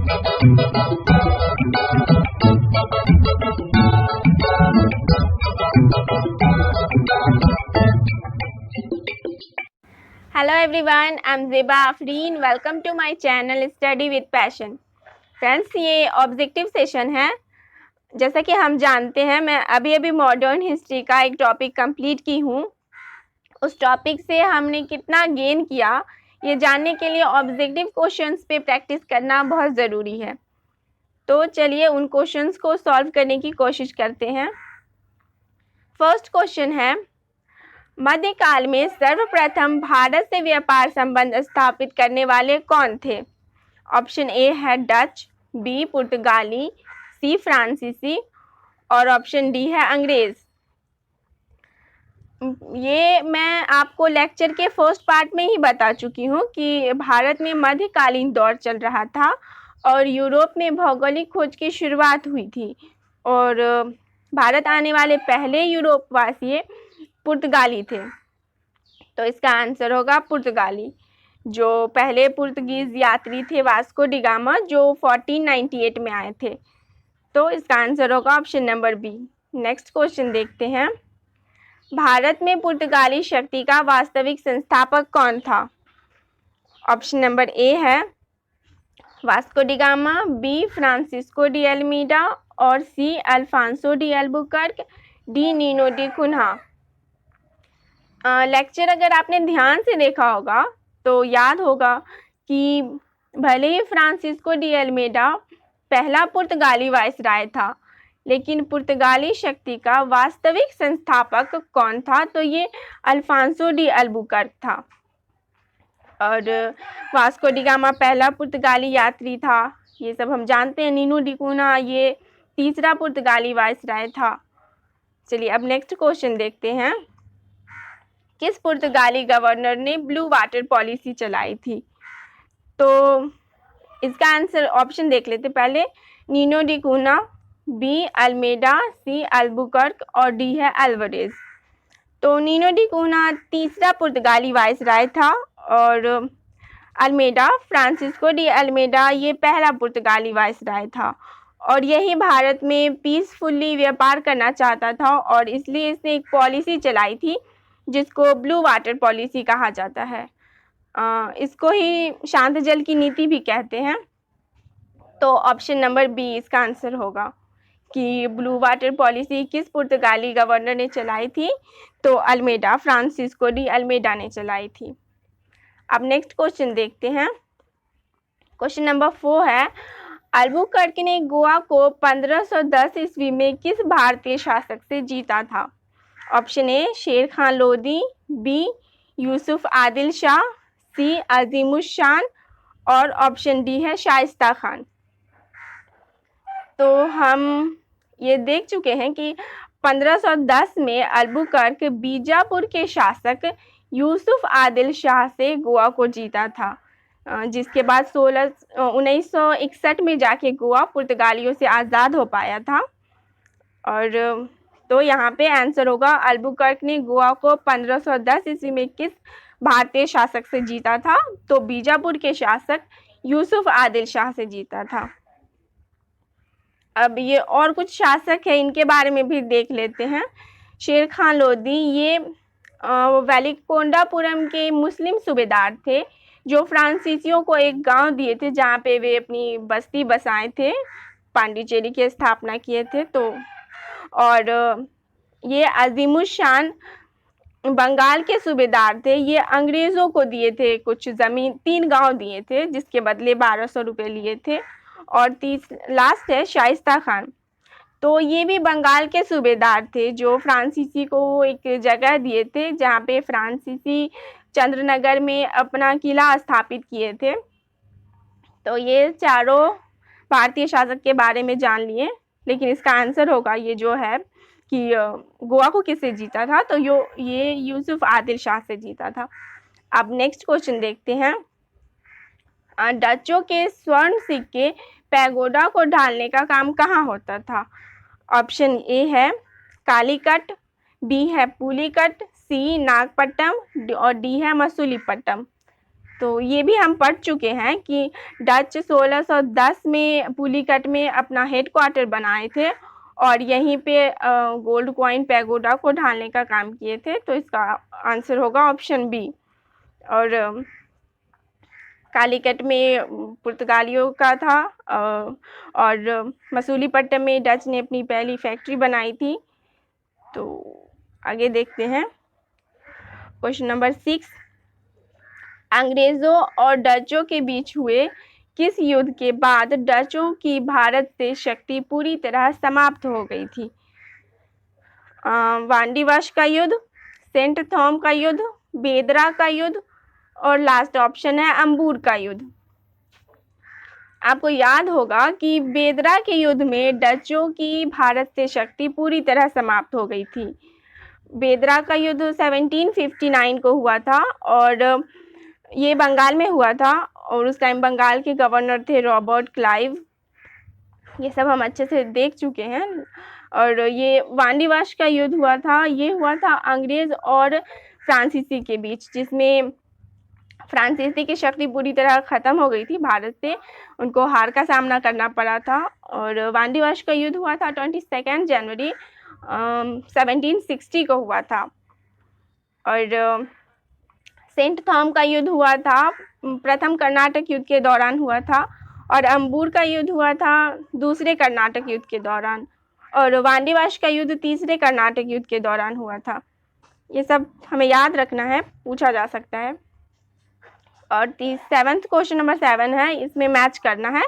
Hello everyone, I'm Zeba Afreen. Welcome to my channel Study with Passion. Friends, ये objective session है। जैसा कि हम जानते हैं, मैं अभी मॉडर्न हिस्ट्री का एक टॉपिक कंप्लीट की हूँ। उस टॉपिक से हमने कितना गेन किया, ये जानने के लिए ऑब्जेक्टिव क्वेश्चंस पे प्रैक्टिस करना बहुत ज़रूरी है। तो चलिए उन क्वेश्चंस को सॉल्व करने की कोशिश करते हैं। फर्स्ट क्वेश्चन है, मध्यकाल में सर्वप्रथम भारत से व्यापार संबंध स्थापित करने वाले कौन थे? ऑप्शन ए है डच, बी पुर्तगाली, सी फ्रांसीसी और ऑप्शन डी है अंग्रेज। ये मैं आपको लेक्चर के फर्स्ट पार्ट में ही बता चुकी हूँ कि भारत में मध्यकालीन दौर चल रहा था और यूरोप में भौगोलिक खोज की शुरुआत हुई थी और भारत आने वाले पहले यूरोपवासी पुर्तगाली थे। तो इसका आंसर होगा पुर्तगाली। जो पहले पुर्तगीज यात्री थे वास्को डी गामा, जो 1498 में आए थे। तो इसका आंसर होगा option number B. Next question देखते हैं, भारत में पुर्तगाली शक्ति का वास्तविक संस्थापक कौन था? ऑप्शन नंबर ए है Vasco de Gama, B Francisco de Almeida और C Alfonso de Albuquerque, D Nino de Cunha. Lecture अगर आपने ध्यान से देखा होगा तो याद होगा कि भले ही फ्रांसिस्को डी अल्मेडा पहला पुर्तगाली वायसराय था, लेकिन पुर्तगाली शक्ति का वास्तविक संस्थापक कौन था? तो ये अल्फांसो डी अल्बुकर्क था। और वास्को डी गामा पहला पुर्तगाली यात्री था, ये सब हम जानते हैं। नीनो डी कुन्हा ये तीसरा पुर्तगाली वायसराय था। चलिए अब नेक्स्ट क्वेश्चन देखते हैं, किस पुर्तगाली गवर्नर ने ब्लू वाटर पॉलिसी चलाई थी? तो इसका आंसर ऑप्शन देख लेते पहले। Nino de Cunha, B Almeida, C Albuquerque और डी है अल्वारेज। तो नीनो डी कुन्हा तीसरा पुर्तगाली वायसराय था और अल्मेडा, फ्रांसिस्को डी अल्मेडा ये पहला पुर्तगाली वायसराय था और यही भारत में पीसफुली व्यापार करना चाहता था और इसलिए इसने एक पॉलिसी चलाई थी जिसको ब्लू वाटर पॉलिसी कहा जाता है। इसको ही शांत जल की नीति भी कहते हैं। तो ऑप्शन नंबर बी इसका आंसर होगा कि ब्लू वाटर पॉलिसी किस पुर्तगाली गवर्नर ने चलाई थी? तो अल्मेडा, फ्रांसिस्को डी अल्मेडा ने चलाई थी। अब नेक्स्ट क्वेश्चन देखते हैं। क्वेश्चन नंबर 4 है, अल्बुकर्क ने गोवा को 1510 ईस्वी में किस भारतीय शासक से जीता था? ऑप्शन ए शेर खान लोदी, बी यूसुफ आदिल शाह, सी अजीमुश शान और ऑप्शन डी है शाइस्ता खान। तो हम ये देख चुके हैं कि 1510 में अल्बुकर्क बीजापुर के शासक यूसुफ आदिल शाह से गोवा को जीता था, जिसके बाद 1961 में जाके गोवा पुर्तगालियों से आज़ाद हो पाया था। और तो यहाँ पे आंसर होगा अल्बुकर्क ने गोवा को 1510 ईस्वी में किस भारतीय शासक से जीता था? तो बीजापुर के शासक यूसुफ आदिल शाह से जीता था। अब ये और कुछ शासक है, इनके बारे में भी देख लेते हैं। शेर खान लोदी ये वेलिकोंडापुरम के मुस्लिम सूबेदार थे जो फ्रांसीसियों को एक गांव दिए थे जहाँ पे वे अपनी बस्ती बसाए थे, पांडिचेरी की स्थापना किए थे। तो और ये अजीमुश शान बंगाल के सूबेदार थे, ये अंग्रेज़ों को दिए थे कुछ ज़मीन, 3 गांव दिए थे जिसके बदले 1200 रुपये लिए थे। और लास्ट है शाइस्ता खान, तो ये भी बंगाल के सूबेदार थे जो फ्रांसीसी को एक जगह दिए थे जहाँ पे फ्रांसीसी चंद्रनगर में अपना किला स्थापित किए थे। तो ये चारों भारतीय शासक के बारे में जान लिए, लेकिन इसका आंसर होगा ये जो है कि गोवा को किससे जीता था? तो ये यूसुफ आदिल शाह से जीता था। अब नेक्स्ट क्वेश्चन देखते हैं, डचों के स्वर्ण सिक्के पैगोडा को ढालने का काम कहाँ होता था? ऑप्शन ए है कालीकट, बी है पुलीकट, सी नागपट्टम और डी है मसूलीपट्टम। तो ये भी हम पढ़ चुके हैं कि डच 1610 में पुलिकट में अपना हेडक्वार्टर बनाए थे और यहीं पे गोल्ड कॉइन पैगोडा को ढालने का काम किए थे। तो इसका आंसर होगा ऑप्शन बी। और कालीकट में पुर्तगालियों का था और मसूलीपट्टनम में डच ने अपनी पहली फैक्ट्री बनाई थी। तो आगे देखते हैं क्वेश्चन नंबर 6। अंग्रेज़ों और डचों के बीच हुए किस युद्ध के बाद डचों की भारत से शक्ति पूरी तरह समाप्त हो गई थी? वांडीवाश का युद्ध, सेंट थॉम का युद्ध, बेदरा का युद्ध और लास्ट ऑप्शन है अंबूर का युद्ध। आपको याद होगा कि बेदरा के युद्ध में डचों की भारत से शक्ति पूरी तरह समाप्त हो गई थी। बेदरा का युद्ध 1759 को हुआ था और ये बंगाल में हुआ था और उस टाइम बंगाल के गवर्नर थे रॉबर्ट क्लाइव। ये सब हम अच्छे से देख चुके हैं। और ये वांडीवाश का युद्ध हुआ था, ये हुआ था अंग्रेज़ और फ्रांसीसी के बीच, जिसमें फ्रांसीसी की शक्ति पूरी तरह ख़त्म हो गई थी, भारत से उनको हार का सामना करना पड़ा था। और वांडीवाश का युद्ध हुआ था 22 जनवरी 1760 को हुआ था। और सेंट थॉम का युद्ध हुआ था प्रथम कर्नाटक युद्ध के दौरान हुआ था और अंबूर का युद्ध हुआ था दूसरे कर्नाटक युद्ध के दौरान और वांडीवाश का युद्ध तीसरे कर्नाटक युद्ध के दौरान हुआ था। ये सब हमें याद रखना है, पूछा जा सकता है। और 7th क्वेश्चन नंबर 7 है, इसमें मैच करना है।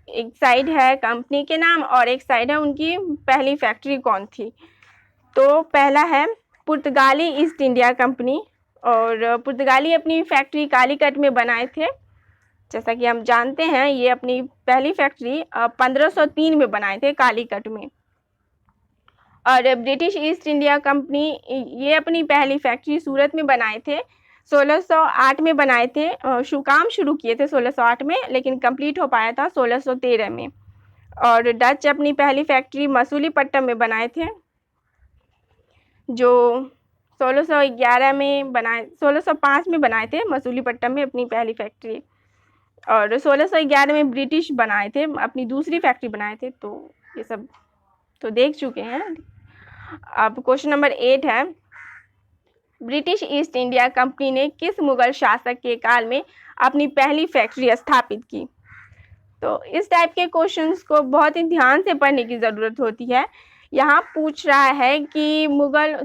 एक साइड है कंपनी के नाम और एक साइड है उनकी पहली फैक्ट्री कौन थी। तो पहला है पुर्तगाली ईस्ट इंडिया कंपनी और पुर्तगाली अपनी फैक्ट्री कालीकट में बनाए थे। जैसा कि हम जानते हैं ये अपनी पहली फैक्ट्री 1503 में बनाए थे कालीकट में। और ब्रिटिश ईस्ट इंडिया कंपनी ये अपनी पहली फैक्ट्री सूरत में बनाए थे, 1608 में बनाए थे। काम शुरू किए थे 1608 में, लेकिन कंप्लीट हो पाया था 1613 में। और डच अपनी पहली फैक्ट्री मसूलीपट्टनम में बनाए थे, जो 1611 में बनाए 1605 में बनाए थे मसूलीपट्टनम में अपनी पहली फैक्ट्री। और 1611 में ब्रिटिश बनाए थे, अपनी दूसरी फैक्ट्री बनाए थे। तो ये सब तो देख चुके हैं। अब क्वेश्चन नंबर 8 है, ब्रिटिश ईस्ट इंडिया कंपनी ने किस मुगल शासक के काल में अपनी पहली फैक्ट्री स्थापित की? तो इस टाइप के क्वेश्चंस को बहुत ही ध्यान से पढ़ने की ज़रूरत होती है। यहाँ पूछ रहा है कि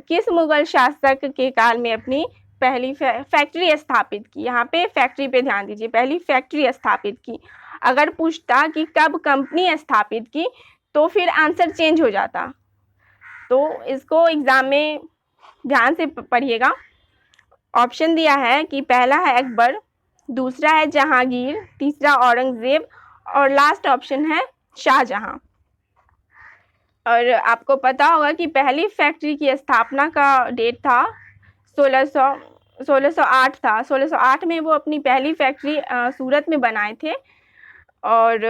किस मुगल शासक के काल में अपनी पहली फैक्ट्री स्थापित की। यहाँ पे फैक्ट्री पे ध्यान दीजिए, पहली फैक्ट्री स्थापित की। अगर पूछता कि कब कंपनी स्थापित की तो फिर आंसर चेंज हो जाता। तो इसको एग्ज़ाम में ध्यान से पढ़िएगा। ऑप्शन दिया है कि पहला है अकबर, दूसरा है जहांगीर, तीसरा औरंगज़ेब और लास्ट ऑप्शन है शाहजहां। और आपको पता होगा कि पहली फैक्ट्री की स्थापना का डेट था 1608 था। 1608 में वो अपनी पहली फैक्ट्री सूरत में बनाए थे और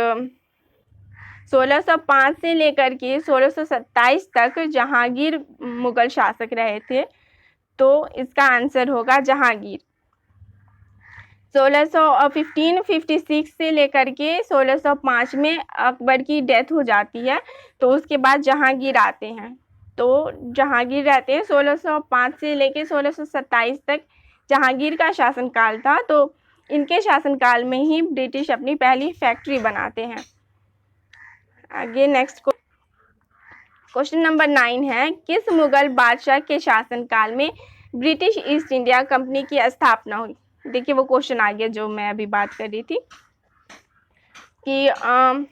1605 से लेकर के 1627 तक जहांगीर मुगल शासक रहे थे। तो इसका आंसर होगा जहांगीर। 1556 से लेकर के 1605 में अकबर की डेथ हो जाती है, तो उसके बाद जहांगीर आते हैं। तो जहांगीर रहते हैं 1605 से लेकर 1627 तक जहांगीर का शासनकाल था। तो इनके शासनकाल में ही ब्रिटिश अपनी पहली फैक्ट्री बनाते हैं। आगे नेक्स्ट क्वेश्चन नंबर 9 है, किस मुगल बादशाह के शासनकाल में ब्रिटिश ईस्ट इंडिया कंपनी की स्थापना हुई? देखिए वो क्वेश्चन आ गया जो मैं अभी बात कर रही थी कि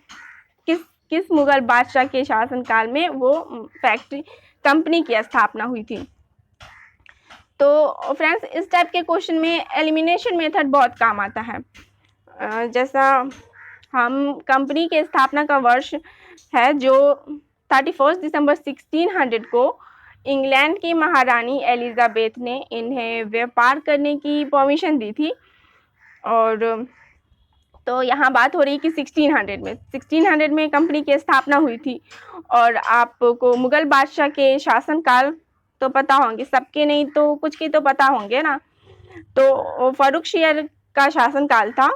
किस मुगल बादशाह के शासनकाल में वो फैक्ट्री कंपनी की स्थापना हुई थी। तो फ्रेंड्स इस टाइप के क्वेश्चन में एलिमिनेशन मेथड बहुत काम आता है। जैसा हम कंपनी के स्थापना का वर्ष है जो 31 दिसंबर 1600 को इंग्लैंड की महारानी एलिजाबेथ ने इन्हें व्यापार करने की परमिशन दी थी। और तो यहाँ बात हो रही कि 1600 में कंपनी की स्थापना हुई थी। और आपको मुग़ल बादशाह के शासनकाल तो पता होंगे, सबके नहीं तो कुछ के तो पता होंगे ना। तो फ़ारुखशियर का शासनकाल था।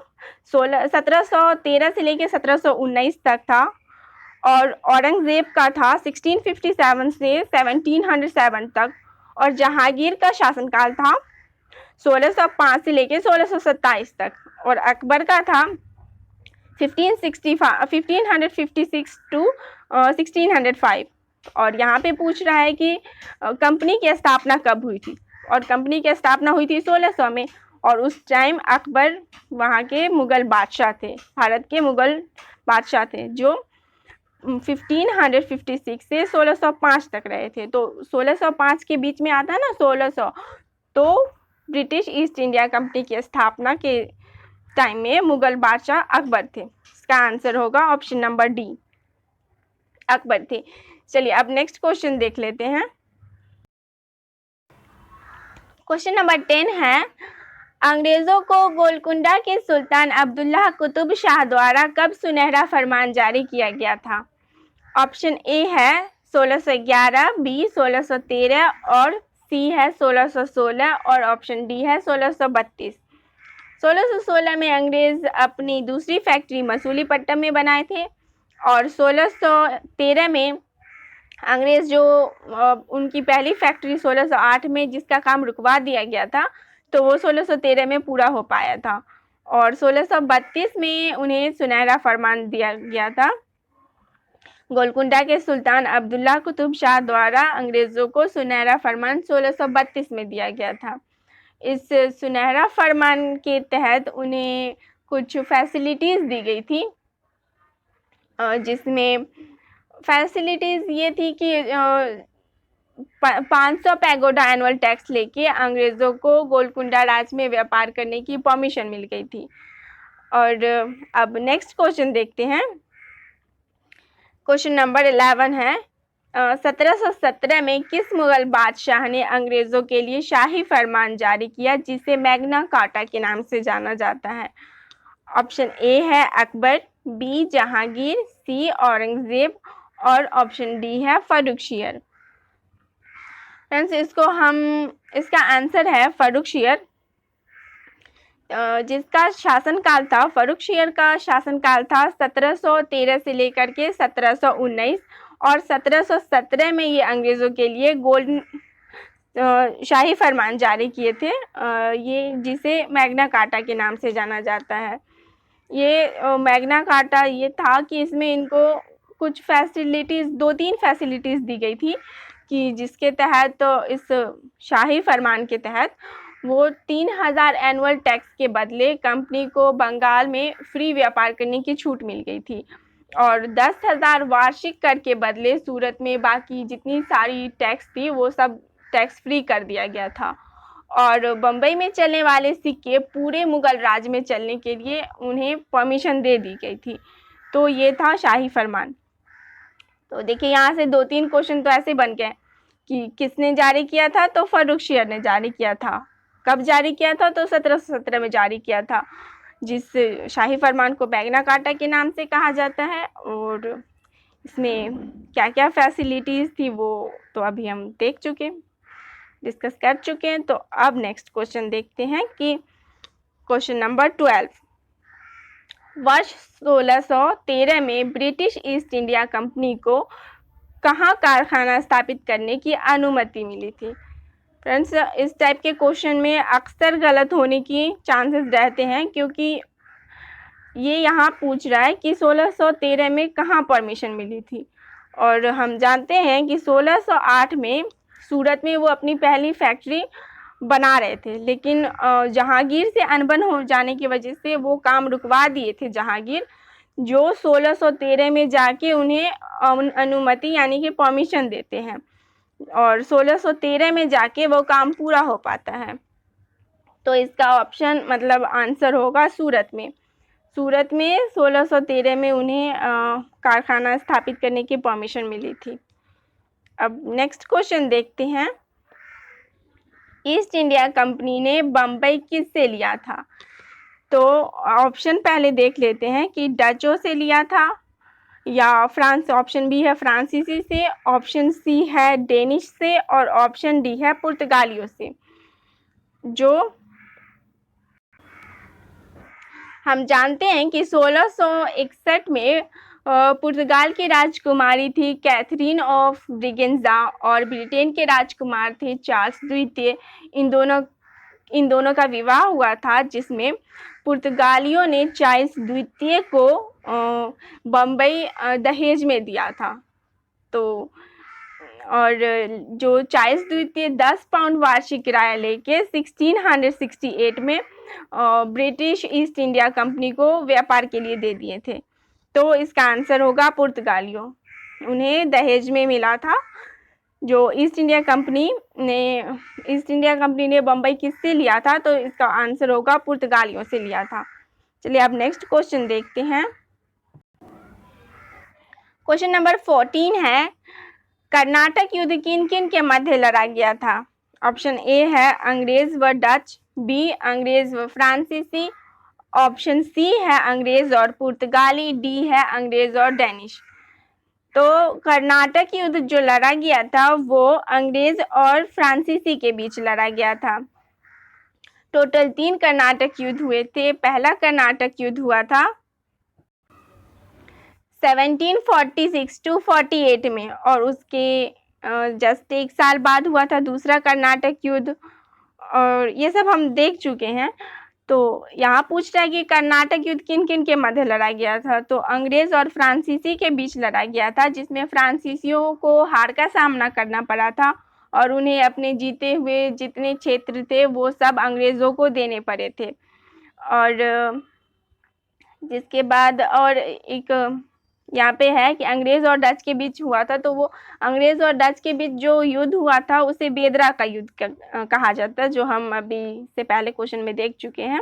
1713 से लेकर 1719 तक था। और औरंगजेब का था 1657 से 1707 तक। और जहांगीर का शासनकाल था 1605 से लेकर 1627 तक। और अकबर का था 1556 टू 1605। और यहाँ पे पूछ रहा है कि कंपनी की स्थापना कब हुई थी, और कंपनी की स्थापना हुई थी 1600 में। और उस टाइम अकबर वहाँ के मुग़ल बादशाह थे, भारत के मुग़ल बादशाह थे, जो 1556 से 1605 तक रहे थे। तो 1605 के बीच में आता है ना 1600, तो ब्रिटिश ईस्ट इंडिया कंपनी की स्थापना के टाइम में मुग़ल बादशाह अकबर थे। इसका आंसर होगा ऑप्शन नंबर डी, अकबर थे। चलिए अब नेक्स्ट क्वेश्चन देख लेते हैं। क्वेश्चन नंबर 10 है, अंग्रेजों को गोलकुंडा के सुल्तान अब्दुल्लाह कुतुब शाह द्वारा कब सुनहरा फरमान जारी किया गया था? ऑप्शन ए है 1611, बी 1613 और सी है 1616 और ऑप्शन डी है 1632। 1616 में अंग्रेज अपनी दूसरी फैक्ट्री मसूलीपट्टनम में बनाए थे। और 1613 में अंग्रेज जो उनकी पहली फैक्ट्री 1608 में जिसका काम रुकवा दिया गया था, तो वो 1613 में पूरा हो पाया था। और 1632 में उन्हें सुनहरा फरमान दिया गया था। गोलकुंडा के सुल्तान अब्दुल्ला कुतुब शाह द्वारा अंग्रेज़ों को सुनहरा फरमान 1632 में दिया गया था। इस सुनहरा फरमान के तहत उन्हें कुछ फैसिलिटीज़ दी गई थी, जिसमें फैसिलिटीज़ ये थी कि 500 पैगोडा एनुअल टैक्स लेके अंग्रेज़ों को गोलकुंडा राज में व्यापार करने की परमिशन मिल गई थी। और अब नेक्स्ट क्वेश्चन देखते हैं। क्वेश्चन नंबर 11 है, 1717 में किस मुग़ल बादशाह ने अंग्रेज़ों के लिए शाही फरमान जारी किया जिसे मैग्ना कार्टा के नाम से जाना जाता है? ऑप्शन ए है अकबर, बी जहांगीर, सी औरंगज़ेब और ऑप्शन डी है फर्रुखशियर। फ्रेंड्स इसका आंसर है फर्रुखशियर, जिसका शासनकाल था, फर्रुखशियर का शासनकाल था 1713 से लेकर के 1719। और 1717 में ये अंग्रेज़ों के लिए गोल्डन शाही फरमान जारी किए थे, ये जिसे मैग्ना कार्टा के नाम से जाना जाता है। ये मैग्ना कार्टा ये था कि इसमें इनको कुछ फैसिलिटीज़, 2-3 फैसिलिटीज़ दी गई थी कि जिसके तहत इस शाही फरमान के तहत वो 3000 एनुअल टैक्स के बदले कंपनी को बंगाल में फ्री व्यापार करने की छूट मिल गई थी। और 10,000 वार्षिक कर के बदले सूरत में बाकी जितनी सारी टैक्स थी वो सब टैक्स फ्री कर दिया गया था। और बम्बई में चलने वाले सिक्के पूरे मुग़ल राज में चलने के लिए उन्हें परमिशन दे दी गई थी। तो ये था शाही फरमान। तो देखिए यहाँ से 2-3 क्वेश्चन तो ऐसे बन गए कि किसने जारी किया था, तो फर्रुखशियर ने जारी किया था। कब जारी किया था, तो 1717 में जारी किया था, जिस शाही फरमान को मैग्ना कार्टा के नाम से कहा जाता है। और इसमें क्या क्या फैसिलिटीज़ थी वो तो अभी हम देख चुके, डिस्कस कर चुके हैं। तो अब नेक्स्ट क्वेश्चन देखते हैं कि क्वेश्चन नंबर 12, वर्ष 1613 में ब्रिटिश ईस्ट इंडिया कंपनी को कहाँ कारखाना स्थापित करने की अनुमति मिली थी? फ्रेंड्स इस टाइप के क्वेश्चन में अक्सर गलत होने की चांसेस रहते हैं, क्योंकि ये यहाँ पूछ रहा है कि 1613 में कहाँ परमिशन मिली थी। और हम जानते हैं कि 1608 में सूरत में वो अपनी पहली फैक्ट्री बना रहे थे, लेकिन जहांगीर से अनबन हो जाने की वजह से वो काम रुकवा दिए थे जहांगीर, जो 1613 में जाके उन्हें अनुमति यानी कि परमिशन देते हैं। और 1613 में जाके वो काम पूरा हो पाता है। तो इसका ऑप्शन मतलब आंसर होगा सूरत में। सूरत में 1613 में उन्हें कारखाना स्थापित करने की परमिशन मिली थी। अब नेक्स्ट क्वेश्चन देखते हैं, ईस्ट इंडिया कंपनी ने बम्बई किससे लिया था? तो ऑप्शन पहले देख लेते हैं कि डचों से लिया था या फ्रांस, ऑप्शन बी है फ्रांसीसी से, ऑप्शन सी है डेनिश से और ऑप्शन डी है पुर्तगालियों से। जो हम जानते हैं कि 1661 में पुर्तगाल की राजकुमारी थी कैथरीन ऑफ ब्रिगेंजा और ब्रिटेन के राजकुमार थे चार्ल्स द्वितीय। इन दोनों का विवाह हुआ था, जिसमें पुर्तगालियों ने चार्ल्स द्वितीय को बम्बई दहेज में दिया था। तो और जो चार्ल्स द्वितीय 10 पाउंड वार्षिक किराया लेके 1668 में ब्रिटिश ईस्ट इंडिया कंपनी को व्यापार के लिए दे दिए थे। तो इसका आंसर होगा पुर्तगालियों, उन्हें दहेज में मिला था। जो ईस्ट इंडिया कंपनी ने बम्बई किससे लिया था, तो इसका आंसर होगा पुर्तगालियों से लिया था। चलिए अब नेक्स्ट क्वेश्चन देखते हैं। क्वेश्चन नंबर 14 है, कर्नाटक युद्ध किन किन के मध्य लड़ा गया था? ऑप्शन ए है अंग्रेज व डच, बी अंग्रेज व फ्रांसीसी, ऑप्शन सी है अंग्रेज और पुर्तगाली, डी है अंग्रेज और डेनिश। तो कर्नाटक युद्ध जो लड़ा गया था वो अंग्रेज और फ्रांसीसी के बीच लड़ा गया था। टोटल 3 कर्नाटक युद्ध हुए थे। पहला कर्नाटक युद्ध हुआ था 1746 to 48 में और उसके जस्ट एक साल बाद हुआ था दूसरा कर्नाटक युद्ध, और ये सब हम देख चुके हैं। तो यहाँ पूछ रहा है कि कर्नाटक युद्ध किन किन के मध्य लड़ा गया था, तो अंग्रेज और फ्रांसीसी के बीच लड़ा गया था, जिसमें फ्रांसीसियों को हार का सामना करना पड़ा था और उन्हें अपने जीते हुए जितने क्षेत्र थे वो सब अंग्रेज़ों को देने पड़े थे। और जिसके बाद और एक यहाँ पे है कि अंग्रेज़ और डच के बीच हुआ था, तो वो अंग्रेज़ और डच के बीच जो युद्ध हुआ था उसे बेदरा का युद्ध कहा जाता है, जो हम अभी से पहले क्वेश्चन में देख चुके हैं।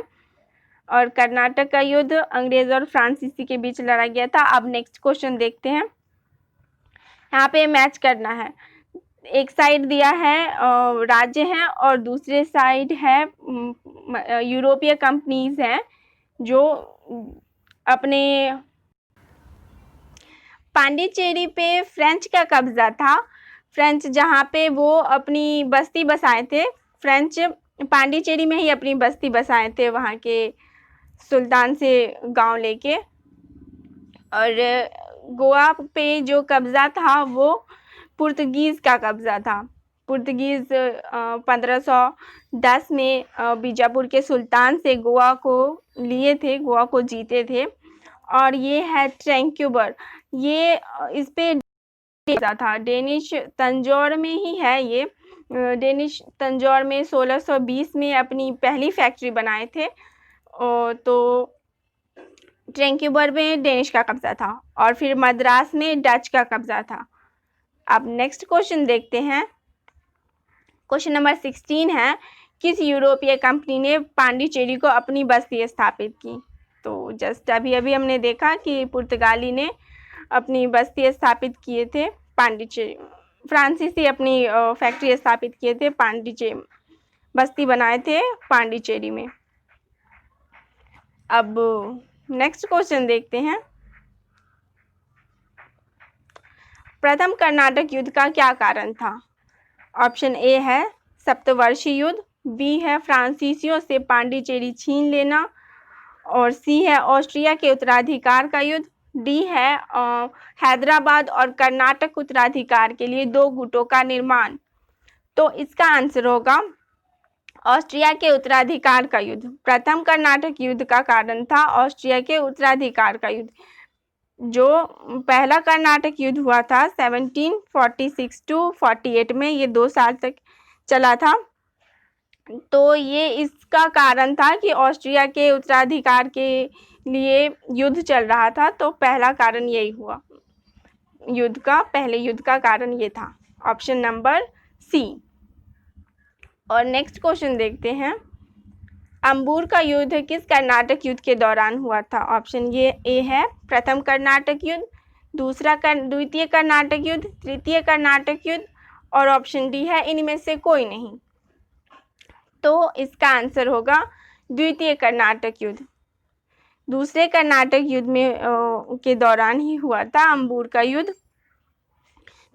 और कर्नाटक का युद्ध अंग्रेज़ और फ्रांसीसी के बीच लड़ा गया था। अब नेक्स्ट क्वेश्चन देखते हैं। यहाँ पे मैच करना है, एक साइड दिया है राज्य हैं और दूसरे साइड है यूरोपीय कंपनीज हैं जो अपने पांडिचेरी पे फ्रेंच का कब्जा था। फ्रेंच जहाँ पे वो अपनी बस्ती बसाए थे, फ्रेंच पांडिचेरी में ही अपनी बस्ती बसाए थे वहाँ के सुल्तान से गांव लेके। और गोवा पे जो कब्जा था वो पुर्तगीज़ का कब्जा था। पुर्तगीज़ 1510 में बीजापुर के सुल्तान से गोवा को लिए थे, गोवा को जीते थे। और ये है ट्रैंक्यूबर, ये इस पे था डेनिश तंजौर में ही है। ये डेनिश तंजौर में 1620 में अपनी पहली फैक्ट्री बनाए थे। तो ट्रैंक्यूबर में डेनिश का कब्जा था और फिर मद्रास में डच का कब्जा था। अब नेक्स्ट क्वेश्चन देखते हैं। क्वेश्चन नंबर 16 है, किस यूरोपीय कंपनी ने पांडिचेरी को अपनी बस्ती स्थापित की? तो जस्ट अभी हमने देखा कि पुर्तगाली ने अपनी बस्ती स्थापित किए थे पांडिचेरी, फ्रांसीसी अपनी फैक्ट्री स्थापित किए थे पांडिचेरी, बस्ती बनाए थे पांडिचेरी में। अब नेक्स्ट क्वेश्चन देखते हैं। प्रथम कर्नाटक युद्ध का क्या कारण था? ऑप्शन ए है सप्तवर्षीय युद्ध, बी है फ्रांसीसियों से पांडिचेरी छीन लेना, और सी है ऑस्ट्रिया के उत्तराधिकार का युद्ध, डी है हैदराबाद और कर्नाटक उत्तराधिकार के लिए 2 गुटों का निर्माण। तो इसका आंसर होगा ऑस्ट्रिया के उत्तराधिकार का युद्ध। प्रथम कर्नाटक युद्ध का कारण था ऑस्ट्रिया के उत्तराधिकार का युद्ध। जो पहला कर्नाटक युद्ध हुआ था 1746 to 48 में, ये 2 साल तक चला था। तो ये इसका कारण था कि ऑस्ट्रिया के उत्तराधिकार के लिए युद्ध चल रहा था। तो पहला कारण यही हुआ, पहले युद्ध का कारण ये था, ऑप्शन नंबर सी। और नेक्स्ट क्वेश्चन देखते हैं। अंबूर का युद्ध किस कर्नाटक युद्ध के दौरान हुआ था? ऑप्शन ये ए है प्रथम कर्नाटक युद्ध, द्वितीय कर्नाटक युद्ध, तृतीय कर्नाटक युद्ध, और ऑप्शन डी है इनमें से कोई नहीं। तो इसका आंसर होगा द्वितीय कर्नाटक युद्ध। दूसरे कर्नाटक युद्ध में के दौरान ही हुआ था अंबूर का युद्ध।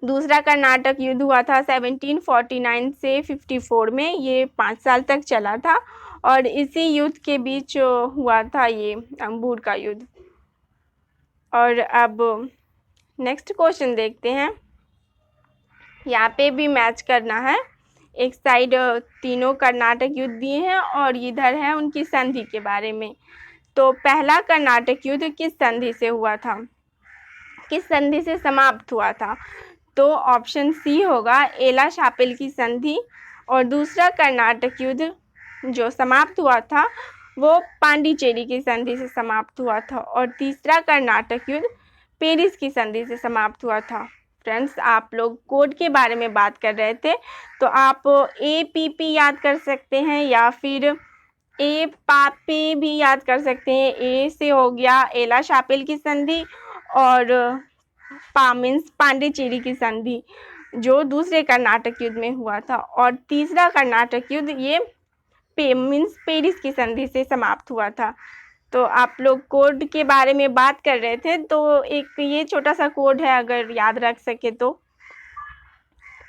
दूसरा कर्नाटक युद्ध हुआ था 1749 से 54 में, ये 5 साल तक चला था। और इसी युद्ध के बीच हुआ था ये अंबूर का युद्ध। और अब नेक्स्ट क्वेश्चन देखते हैं। यहाँ पे भी मैच करना है। एक साइड तीनों कर्नाटक युद्ध दिए हैं और इधर है उनकी संधि के बारे में। तो पहला कर्नाटक युद्ध किस संधि से हुआ था, किस संधि से समाप्त हुआ था? तो ऑप्शन सी होगा एला शापिल की संधि। और दूसरा कर्नाटक युद्ध जो समाप्त हुआ था वो पांडिचेरी की संधि से समाप्त हुआ था। और तीसरा कर्नाटक युद्ध पेरिस की संधि से समाप्त हुआ था। फ्रेंड्स, आप लोग कोड के बारे में बात कर रहे थे, तो आप APP याद कर सकते हैं या फिर ए पापे भी याद कर सकते हैं। ए से हो गया एला शापिल की संधि और पा मीन्स पांडिचेरी की संधि जो दूसरे कर्नाटक युद्ध में हुआ था। और तीसरा कर्नाटक युद्ध ये मीन्स पेरिस की संधि से समाप्त हुआ था। तो आप लोग कोड के बारे में बात कर रहे थे, तो एक ये छोटा सा कोड है, अगर याद रख सके तो।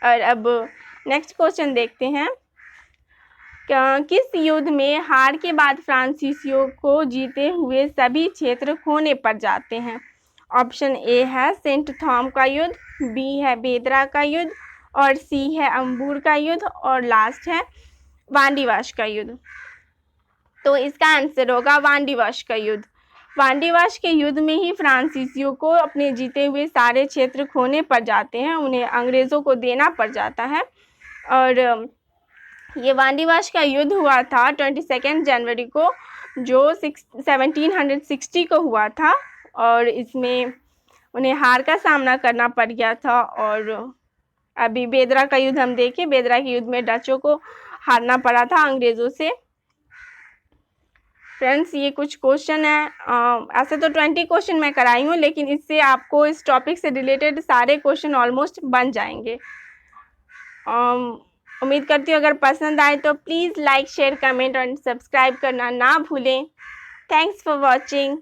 और अब नेक्स्ट क्वेश्चन देखते हैं। किस युद्ध में हार के बाद फ्रांसीसियों को जीते हुए सभी क्षेत्र खोने पर जाते हैं? ऑप्शन ए है सेंट थॉम का युद्ध, बी है बेदरा का युद्ध, और सी है अंबूर का युद्ध, और लास्ट है वांडीवाश का युद्ध। तो इसका आंसर होगा वांडीवाश का युद्ध। वांडीवाश के युद्ध में ही फ्रांसीसियों को अपने जीते हुए सारे क्षेत्र खोने पड़ जाते हैं, उन्हें अंग्रेज़ों को देना पड़ जाता है। और ये वांडीवाश का युद्ध हुआ था 22 जनवरी को, जो 1760 को हुआ था। और इसमें उन्हें हार का सामना करना पड़ गया था। और अभी बेदरा का युद्ध हम देखें, बेदरा के युद्ध में डचों को हारना पड़ा था अंग्रेज़ों से। फ्रेंड्स, ये कुछ क्वेश्चन है, ऐसे तो 20 क्वेश्चन मैं कराई हूँ, लेकिन इससे आपको इस टॉपिक से रिलेटेड सारे क्वेश्चन ऑलमोस्ट बन जाएंगे। उम्मीद करती हूँ अगर पसंद आए तो प्लीज़ लाइक, शेयर, कमेंट और सब्सक्राइब करना ना भूलें। Thanks for watching.